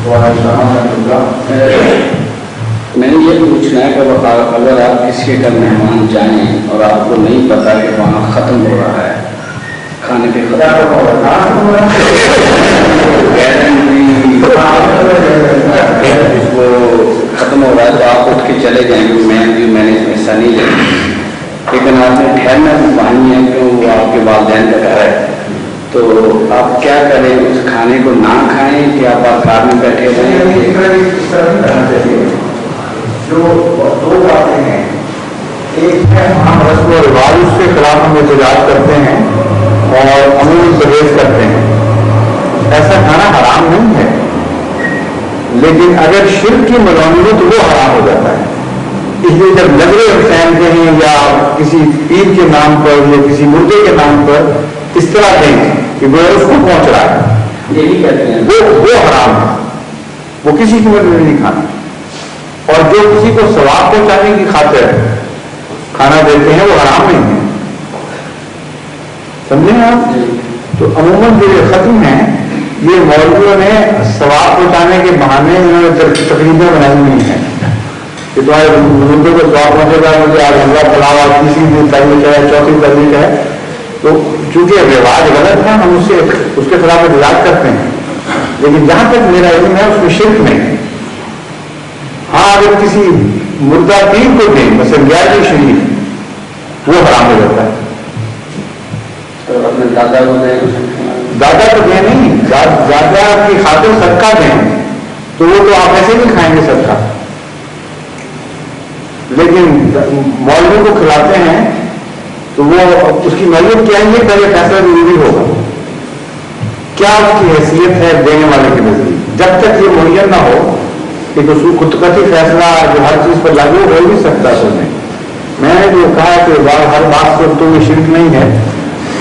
میں نے یہ پوچھنا ہے کہ اگر آپ کسی کے گھر مہمان جائیں اور آپ کو نہیں پتا کہ وہاں ختم ہو رہا ہے کھانے کے وہ ختم ہو رہا ہے تو آپ اٹھ کے چلے جائیں گے، میں نے اس میں حصہ نہیں لیں، لیکن آپ نے ٹھہرنا بھی پانی ہے کہ وہ آپ کے والدین کا گھر ہے، تو آپ کیا کریں؟ اس کھانے کو نہ کھائیں کہ آپ کار میں بیٹھے رہیں؟ جو دو باتیں ہیں، ایک ہے ہم رسم و رواج اس کے خلاف ہم احتجاج کرتے ہیں اور عموماً پرہیز کرتے ہیں، ایسا کھانا حرام نہیں ہے، لیکن اگر شرک کی ملوث ہو تو وہ حرام ہو جاتا ہے۔ اس لیے جب نظریں پھینکتے ہیں یا کسی پیر کے نام پر یا کسی مردے کے نام پر اس طرح دیں کہ وہ اس کو پہنچ رہا ہے، یہی کہتے ہیں وہ حرام ہے، وہ کسی کی مدد نہیں کھانا۔ اور جو کسی کو ثواب پہنچانے کی خاطر کھانا دیتے ہیں وہ حرام نہیں ہے، سمجھیں آپ؟ تو عموماً جو یہ ختم ہیں یہ مولویوں نے ثواب پہنچانے کے بہانے تقریباً بنائی ہوئی ہیں کہ تمہارے بزرگوں کو ثواب پہنچے گا، مجھے آج حملہ پلاؤ، آج تیسری تحریک ہے، چوتھی تحریک ہے، تو چونکہ رواج غلط ہے ہم اس کے خلاف احتجاج کرتے ہیں، لیکن جہاں تک میرا علم ہے اس میں شرک نہیں۔ ہاں اگر کسی مردہ پیر کو دیں مثلا گیارہویں شریف وہ حرام ہو جاتا ہے۔ تو اپنے دادا کو دیں، دادا کو دیں نہیں، دادا کی خاطر صدقہ دیں تو وہ تو آپ ایسے نہیں کھائیں گے صدقہ، لیکن مولوی کو کھلاتے ہیں تو وہ اس کی نوعیت کیا ہے یہ پہلے فیصلہ ضروری ہوگا، کیا اس کی حیثیت ہے دینے والے کے نزدیک۔ جب تک یہ معین نہ ہو کہ خودکشی فیصلہ جو ہر چیز پر لاگو ہو نہیں سکتا تو نہیں۔ میں نے جو کہا کہ ہر بات سے تو یہ شرک نہیں ہے،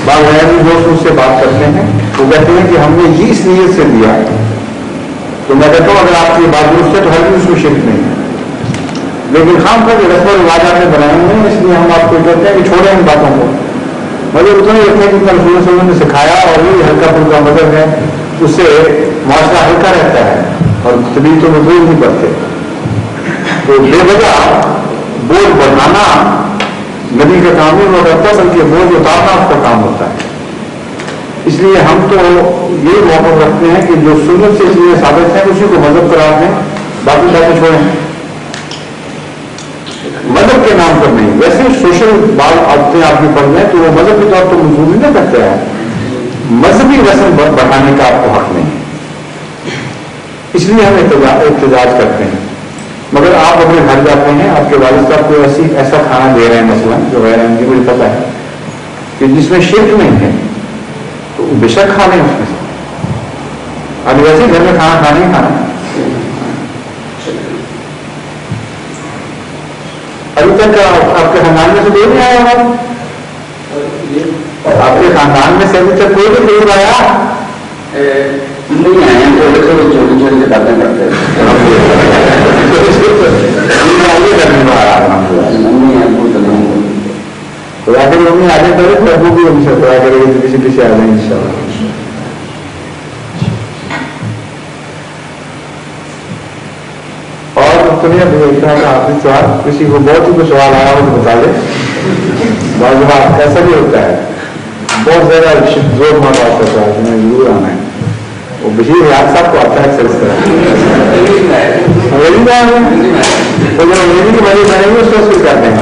بعض غیر دوست مجھ سے بات کرتے ہیں وہ کہتے ہیں کہ ہم نے یہ اس نیت سے دیا، تو میں کہتا ہوں اگر آپ کی بات درست ہے تو ہر چیز کو شرک نہیں ہے، لیکن خام کر کے رسم و رواج آپ نے بنائے ہوئے ہیں، اس لیے ہم آپ کو کہتے ہیں کہ چھوڑیں ان باتوں کو، مگر اتنا ہی رکھیں جتنا رسول صلی اللہ علیہ وسلم نے سکھایا، اور یہ ہلکا پھلکا مذہب ہے، اس سے معاشرہ ہلکا رہتا ہے اور طبیعت تو مضبوط نہیں پڑتے۔ تو بے وجہ بوجھ بڑھانا نبی کا کام نہیں ہوتا، بلکہ بوجھ اتارنا اس کا کام ہوتا ہے۔ اس لیے ہم تو یہ موقف رکھتے ہیں کہ جو سنت سے چیزیں ثابت ہیں اسی کو مذہب قرار دیں، باقی باتیں چھوڑیں، مذہب کے نام پر نہیں۔ ویسے سوشل بات عادتیں آپ کی پڑھ لیں تو وہ مذہب کے طور پر منظوری نہیں کرتے ہیں، مذہبی رسم بڑھانے کا آپ کو حق نہیں، اس لیے ہم احتجاج کرتے ہیں۔ مگر آپ اپنے گھر جاتے ہیں، آپ کے والد صاحب کو ایسا کھانا دے رہے ہیں مثلا جو غیر احمدی، مجھے پتا ہے کہ جس میں شرک نہیں ہے تو بے شک کھا لیں اس میں سے، اب ویسے گھر میں کھانا کھانا ہی کھانا۔ ابھی تک آپ کے خاندان میں سے کوئی نہیں آیا ہوگا، آپ کے خاندان میں سے ابھی تک کوئی بھی نہیں آیا؟ نہیں آئے ہیں، چھوٹی چھوٹی باتیں کرتے ہیں، خدا کے ممی آگے کرے تو ابو بھی ہم سے خدا کرے گی، کسی کسی آ جائیں ان شاء اللہ۔ اور سنیے آخری سوال، کسی کو بہت ہی کوئی سوال آیا ہو تو بتا دیں، بعض بات ایسا بھی ہوتا ہے بہت زیادہ زور مار بات کرتا ہے، میں ضرور آنا ہے، وہ بشیر ریاض صاحب کو آتا ہے اکثر اس طرح کی بڑی بنے گی اس کو کرتے ہیں